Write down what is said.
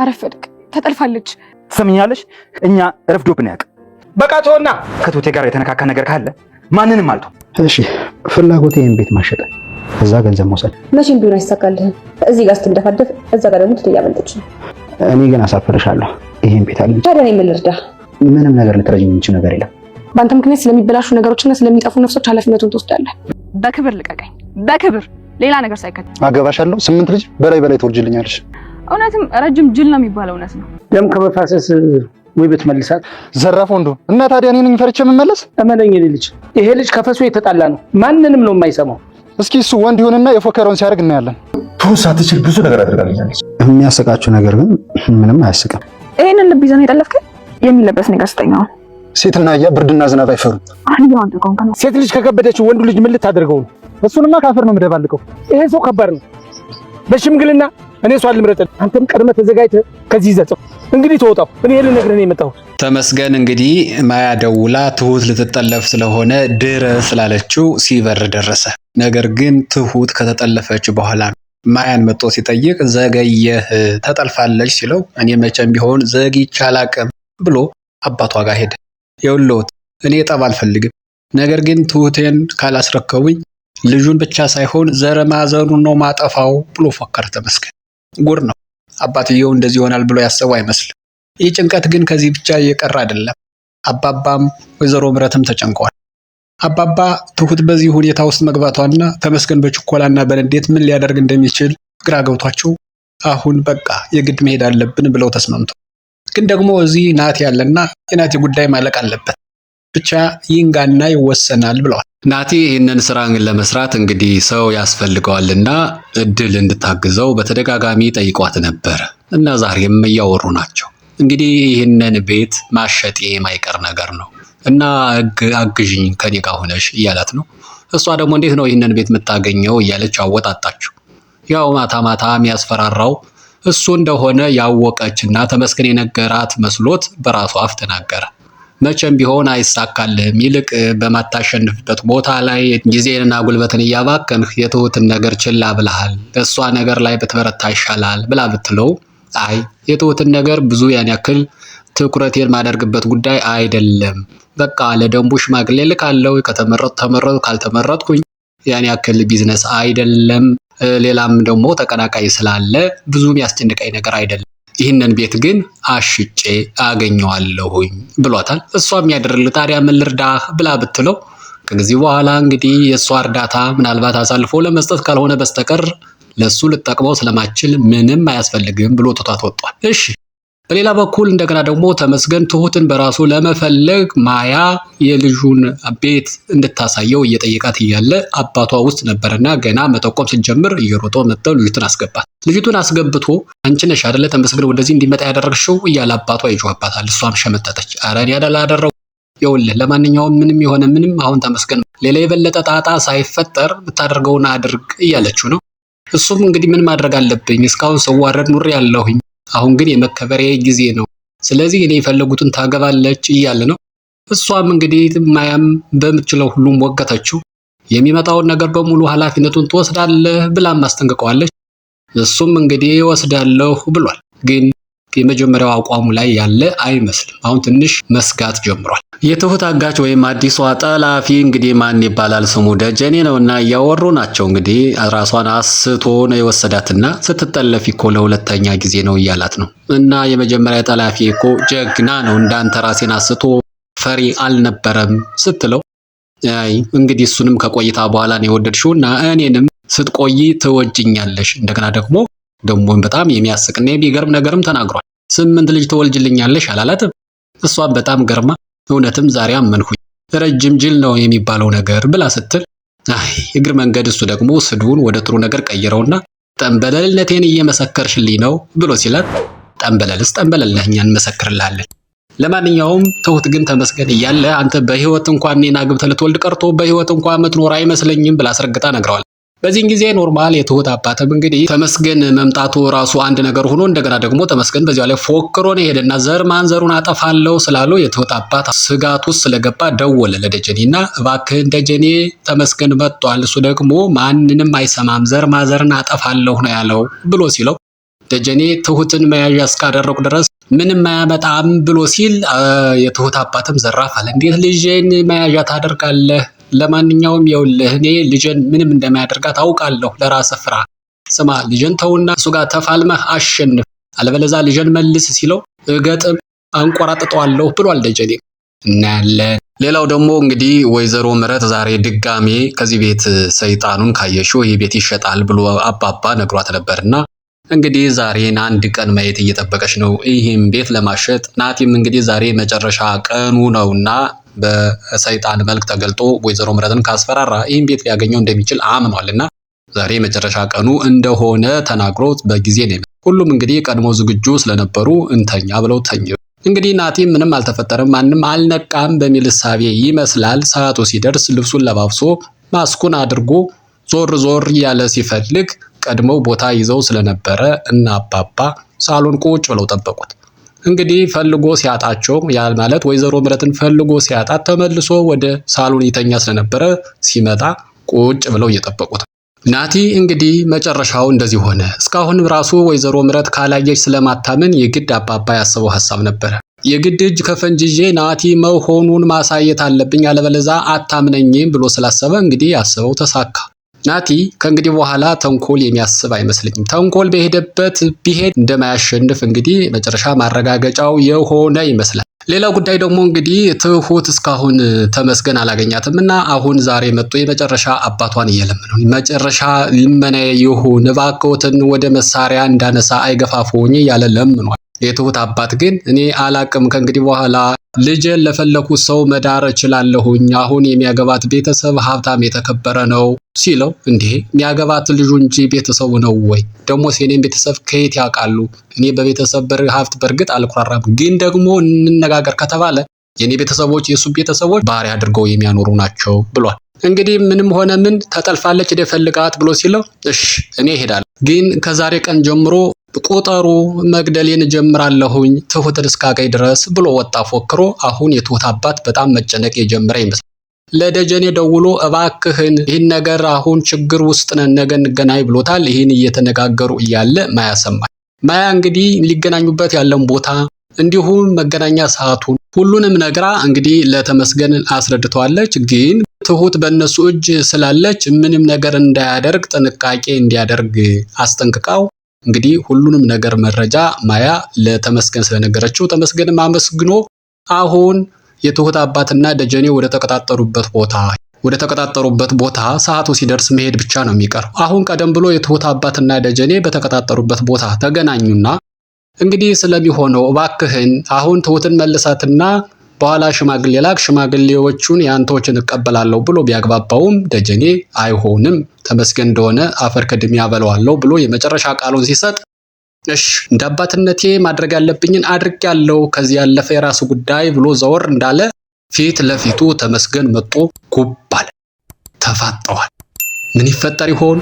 አረፈድክ ተጠልፋለች። ትሰምኛለሽ? እኛ ረፍዶብን ያውቅ። በቃ ተወና ከቶቴ ጋር የተነካካ ነገር ካለ ማንንም አልቶ። እሺ ፍላጎቴ ይሄን ቤት ማሸጥ፣ እዛ ገንዘብ መውሰድ። መቼም ቢሆን አይሳካልህም። እዚህ ጋር ስትንደፋደፍ እዛ ጋር ደግሞ ትያመልጥች። እኔ ግን አሳፍርሻለሁ። ይሄን ቤት አግኝቼ ታዲያ እኔ ምን ልርዳህ? ምንም ነገር ልትረጂኝ የምችል ነገር የለም። በአንተ ምክንያት ስለሚበላሹ ነገሮችና ስለሚጠፉ ነፍሶች ኃላፊነቱን ትወስዳለህ። በክብር ልቀቀኝ፣ በክብር ሌላ ነገር ሳይከተል። አገባሻለሁ። 8 ልጅ በላይ ትወልጅልኛለሽ። እውነትም ረጅም ጅል ነው የሚባለው እውነት ነው። ደም ከመፋሰስ ወይ ብትመልሳት ዘራፍ ወንዶ እና ታዲያ እኔ ነኝ ፈርቼ የምመለስ? እመነኝ ልጅ፣ ይሄ ልጅ ከፈሱ የተጣላ ነው። ማንንም ነው የማይሰማው። እስኪ እሱ ወንድ ይሁንና የፎከረውን ሲያደርግ እናያለን። ሳትችል ብዙ ነገር አድርጋለች። የሚያስቃችሁ ነገር ግን ምንም አያስቅም። ይሄንን ልብ ይዘን የጠለፍከኝ የሚለበስ ነገር ስጠኛው። ሴትና አህያ ብርድና ዝናብ አይፈሩም። አህያውን ተቆንከነ ሴት ልጅ ከከበደችው ወንዱ ልጅ ምን ልታደርገው ነው? እሱንማ ካፈር ነው የምደባልቀው። ይሄ ሰው ከባድ ነው። በሽምግልና እኔ እሷን ልምረጥ፣ አንተም ቀድመህ ተዘጋጅተህ ከዚህ ይዘህ እንግዲህ ተወጣው። እኔ ይሄን ነገር ነው የመጣሁት። ተመስገን እንግዲህ ማያ ደውላ ትሁት ልትጠለፍ ስለሆነ ድረስ ስላለችው ሲበር ደረሰ። ነገር ግን ትሁት ከተጠለፈች በኋላ ማያን መጥቶ ሲጠይቅ ዘገየህ ተጠልፋለች ሲለው እኔ መቼም ቢሆን ዘግይቼ አላቅም ብሎ አባቷ ጋር ሄደ። ይኸውልዎት እኔ ጠብ አልፈልግም፣ ነገር ግን ትሁቴን ካላስረከቡኝ ልጁን ብቻ ሳይሆን ዘረ ማዘኑን ነው ማጠፋው ብሎ ፎከረ። ተመስገን ጉድ ነው። አባትየው እንደዚህ ይሆናል ብሎ ያሰቡ አይመስልም። ይህ ጭንቀት ግን ከዚህ ብቻ እየቀረ አይደለም። አባባም ወይዘሮ ምረትም ተጨንቀዋል። አባባ ትሁት በዚህ ሁኔታ ውስጥ መግባቷና ተመስገን በችኮላና በንዴት ምን ሊያደርግ እንደሚችል ግራ ገብቷቸው አሁን በቃ የግድ መሄድ አለብን ብለው ተስማምተው፣ ግን ደግሞ እዚህ ናቲ ያለና የናቲ ጉዳይ ማለቅ አለበት፣ ብቻ ይንጋና ይወሰናል ብለዋል። ናቲ ይህንን ስራ ለመስራት እንግዲህ ሰው ያስፈልገዋልና እድል እንድታግዘው በተደጋጋሚ ጠይቋት ነበር እና ዛሬም እያወሩ ናቸው። እንግዲህ ይህንን ቤት ማሸጤ የማይቀር ነገር ነው እና አግዥኝ ከኔ ጋር ሆነሽ እያላት ነው። እሷ ደግሞ እንዴት ነው ይህንን ቤት የምታገኘው እያለች አወጣጣችሁ። ያው ማታ ማታ የሚያስፈራራው እሱ እንደሆነ ያወቀችና ተመስገን የነገራት መስሎት በራሱ አፍ ተናገረ። መቼም ቢሆን አይሳካልህም፣ ይልቅ በማታሸንፍበት ቦታ ላይ ጊዜንና ጉልበትን እያባከንህ የትሁትን ነገር ችላ ብለሃል፣ እሷ ነገር ላይ ብትበረታ ይሻላል ብላ ብትለው አይ የትሁትን ነገር ብዙ ያን ያክል ትኩረቴን ማደርግበት ጉዳይ አይደለም፣ በቃ ለደንቡ ሽማግሌ ልካለው፣ ከተመረጥ ተመረጥ፣ ካልተመረጥኩኝ ያን ያክል ቢዝነስ አይደለም፣ ሌላም ደግሞ ተቀናቃይ ስላለ ብዙ የሚያስጨንቀኝ ነገር አይደለም፣ ይህንን ቤት ግን አሽጬ አገኘዋለሁኝ ብሏታል። እሷም ያደርልህ ታዲያ ምን ልርዳህ ብላ ብትለው ከዚህ በኋላ እንግዲህ የእሷ እርዳታ ምናልባት አሳልፎ ለመስጠት ካልሆነ በስተቀር ለሱ ልጠቅመው ስለማችል ምንም አያስፈልግም ብሎ ትቷት ወጥቷል። እሺ በሌላ በኩል እንደገና ደግሞ ተመስገን ትሁትን በራሱ ለመፈለግ ማያ የልጁን ቤት እንድታሳየው እየጠየቃት እያለ አባቷ ውስጥ ነበርና ገና መጠቆም ሲጀምር እየሮጦ መጥተው ልጅቱን አስገባት። ልጅቱን አስገብቶ አንቺ ነሽ አይደለ ተመስገን ወደዚህ እንዲመጣ ያደረግሽው እያለ አባቷ ይጮህባታል። እሷም ሸመጠጠች። ኧረ እኔ አላደረኩ፣ ይኸውልህ ለማንኛውም ምንም የሆነ ምንም አሁን ተመስገን ሌላ የበለጠ ጣጣ ሳይፈጠር ብታደርገውን አድርግ እያለችው ነው። እሱም እንግዲህ ምን ማድረግ አለብኝ? እስካሁን ስዋረድ ኑሬ ያለሁኝ፣ አሁን ግን የመከበሪያ ጊዜ ነው፣ ስለዚህ እኔ የፈለጉትን ታገባለች እያለ ነው። እሷም እንግዲህ ማያም በምትችለው ሁሉም ወገተችው። የሚመጣውን ነገር በሙሉ ኃላፊነቱን ትወስዳለህ ብላም አስጠንቅቀዋለች። እሱም እንግዲህ ወስዳለሁ ብሏል። ግን የመጀመሪያው አቋሙ ላይ ያለ አይመስልም። አሁን ትንሽ መስጋት ጀምሯል። የትሁት አጋች ወይም አዲሷ ጠላፊ እንግዲህ ማን ይባላል? ስሙ ደጀኔ ነውና እያወሩ ናቸው። እንግዲህ ራሷን አስቶ ነው የወሰዳትና ስትጠለፊ እኮ ለሁለተኛ ጊዜ ነው እያላት ነው። እና የመጀመሪያ ጠላፊ እኮ ጀግና ነው፣ እንዳንተ ራሴን አስቶ ፈሪ አልነበረም ስትለው አይ እንግዲህ እሱንም ከቆይታ በኋላ ነው የወደድሽውና እኔንም ስትቆይ ትወጅኛለሽ። እንደገና ደግሞ በጣም የሚያስቅና የሚገርም ነገርም ተናግሯል። 8 ልጅ ትወልጅልኛለሽ አላላትም? እሷም በጣም ገርማ እውነትም ዛሬ አመንኩኝ፣ ረጅም ጅል ነው የሚባለው ነገር ብላ ስትል አይ እግር መንገድ እሱ ደግሞ ስድቡን ወደ ጥሩ ነገር ቀይረውና ጠንበለልነቴን እየመሰከርሽልኝ ነው ብሎ ሲላት ጠንበለልስ ጠንበለል ነህ፣ እኛ እንመሰክርልሃለን። ለማንኛውም ትሁት ግን ተመስገን እያለ አንተ በህይወት እንኳን እኔን አግብተህ ልትወልድ ቀርቶ በህይወት እንኳን ምትኖር አይመስለኝም ብላ አስረግጣ ነግረዋል። በዚህን ጊዜ ኖርማል የትሁት አባትም እንግዲህ ተመስገን መምጣቱ ራሱ አንድ ነገር ሆኖ እንደገና ደግሞ ተመስገን በዚያው ላይ ፎክሮ ነው የሄደና ዘር ማንዘሩን አጠፋለሁ ስላለው የትሁት አባት ስጋት ውስጥ ስለገባ ደወለ ለደጀኔና እባክህን ደጀኔ ተመስገን መጥቷል፣ እሱ ደግሞ ማንንም አይሰማም፣ ዘር ማንዘርን አጠፋለሁ ነው ያለው ብሎ ሲለው ደጀኔ ትሁትን መያዣ እስካደረጉ ድረስ ምንም አያመጣም ብሎ ሲል የትሁት አባትም ዘራፍ አለ። እንዴት ልጄን መያዣ ታደርጋለህ? ለማንኛውም ይኸውልህ እኔ ልጄን ምንም እንደማያደርጋት አውቃለሁ። ለራስህ ፍራ። ስማ ልጄን ተውና እሱ ጋር ተፋልመህ አሸንፍ፣ አለበለዚያ ልጄን መልስ ሲለው እገጥም አንቆራጥጠዋለሁ ብሏል ደጀኔ። እናያለን። ሌላው ደግሞ እንግዲህ ወይዘሮ ምህረት ዛሬ ድጋሜ ከዚህ ቤት ሰይጣኑን ካየሽው ይህ ቤት ይሸጣል ብሎ አባባ ነግሯት ነበርና እንግዲህ ዛሬን አንድ ቀን ማየት እየጠበቀች ነው ይህም ቤት ለማሸጥ። ናቲም እንግዲህ ዛሬ መጨረሻ ቀኑ ነውና በሰይጣን መልክ ተገልጦ ወይዘሮ ምህረትን ካስፈራራ ይህም ቤት ሊያገኘው እንደሚችል አምኗልና ዛሬ መጨረሻ ቀኑ እንደሆነ ተናግሮ በጊዜ ነው። ሁሉም እንግዲህ ቀድሞ ዝግጁ ስለነበሩ እንተኛ ብለው ተኙ። እንግዲህ ናቲም ምንም አልተፈጠረም ማንም አልነቃም በሚል እሳቤ ይመስላል ሰዓቱ ሲደርስ ልብሱን ለባብሶ ማስኩን አድርጎ ዞር ዞር ያለ ሲፈልግ ቀድመው ቦታ ይዘው ስለነበረ እና አባባ ሳሎን ቁጭ ብለው ጠበቁት። እንግዲህ ፈልጎ ሲያጣቸው ያ ማለት ወይዘሮ ምህረትን ፈልጎ ሲያጣት ተመልሶ ወደ ሳሎን ይተኛ ስለነበረ ሲመጣ ቁጭ ብለው እየጠበቁት ናቲ እንግዲህ መጨረሻው እንደዚህ ሆነ። እስካሁን ራሱ ወይዘሮ ምህረት ካላየች ስለማታምን የግድ አባባ ያሰበው ሐሳብ ነበር። የግድ እጅ ከፈንጅ ይዤ ናቲ መሆኑን ማሳየት አለብኝ አለበለዚያ አታምነኝም ብሎ ስላሰበ እንግዲህ ያሰበው ተሳካ። ናቲ ከእንግዲህ በኋላ ተንኮል የሚያስብ አይመስልኝም። ተንኮል በሄደበት ቢሄድ እንደማያሸንፍ እንግዲህ መጨረሻ ማረጋገጫው የሆነ ይመስላል። ሌላው ጉዳይ ደግሞ እንግዲህ ትሁት እስካሁን ተመስገን አላገኛትምና አሁን ዛሬ መጥቶ የመጨረሻ አባቷን እየለመነው መጨረሻ ልመና ይሁን እባክዎትን ወደ መሳሪያ እንዳነሳ አይገፋፉኝ ያለ ለምኗል። የትሁት አባት ግን እኔ አላቅም ከእንግዲህ በኋላ ልጄን ለፈለኩት ሰው መዳር እችላለሁኝ አሁን የሚያገባት ቤተሰብ ሀብታም የተከበረ ነው ሲለው እንዴ የሚያገባት ልጁ እንጂ ቤተሰቡ ነው ወይ? ደግሞ የኔን ቤተሰብ ከየት ያውቃሉ? እኔ በቤተሰብ ሀብት በርግጥ አልኩራራም፣ ግን ደግሞ እንነጋገር ከተባለ የኔ ቤተሰቦች የሱ ቤተሰቦች ባሪያ አድርገው የሚያኖሩ ናቸው ብሏል። እንግዲህ ምንም ሆነ ምን ተጠልፋለች ፈልጋት ብሎ ሲለው እሺ እኔ እሄዳለሁ፣ ግን ከዛሬ ቀን ጀምሮ ቁጠሩ መግደሌን ጀምራለሁኝ ትሁትን እስካገኝ ድረስ ብሎ ወጣ ፎክሮ። አሁን የትሁት አባት በጣም መጨነቅ የጀመረ ይመስላል። ለደጀኔ ደውሎ እባክህን ይህን ነገር አሁን ችግር ውስጥ ነን ነገ እንገናኝ ብሎታል። ይህን እየተነጋገሩ እያለ ማያ ሰማች። ማያ እንግዲህ ሊገናኙበት ያለን ቦታ እንዲሁም መገናኛ ሰዓቱን ሁሉንም ነግራ እንግዲህ ለተመስገን አስረድተዋለች። ግን ትሁት በእነሱ እጅ ስላለች ምንም ነገር እንዳያደርግ ጥንቃቄ እንዲያደርግ አስጠንቅቃው እንግዲህ ሁሉንም ነገር መረጃ ማያ ለተመስገን ስለነገረችው ተመስገንም አመስግኖ አሁን የትሁት አባትና ደጀኔ ወደ ተቀጣጠሩበት ቦታ ሰዓቱ ሲደርስ መሄድ ብቻ ነው የሚቀረው። አሁን ቀደም ብሎ የትሁት አባትና ደጀኔ በተቀጣጠሩበት ቦታ ተገናኙና እንግዲህ ስለሚሆነው እባክህን አሁን ትሁትን መልሳትና በኋላ ሽማግሌ ላክ፣ ሽማግሌዎቹን ያንተዎችን እቀበላለሁ ብሎ ቢያግባባውም ደጀኔ አይሆንም ተመስገን እንደሆነ አፈር ከድሜ ያበለዋለሁ ብሎ የመጨረሻ ቃሉን ሲሰጥ እሺ እንደ አባትነቴ ማድረግ ያለብኝን አድርጌያለሁ ከዚህ ያለፈ የራሱ ጉዳይ ብሎ ዘወር እንዳለ ፊት ለፊቱ ተመስገን መጥቶ ጉብ አለ። ተፋጠዋል። ምን ይፈጠር ይሆን?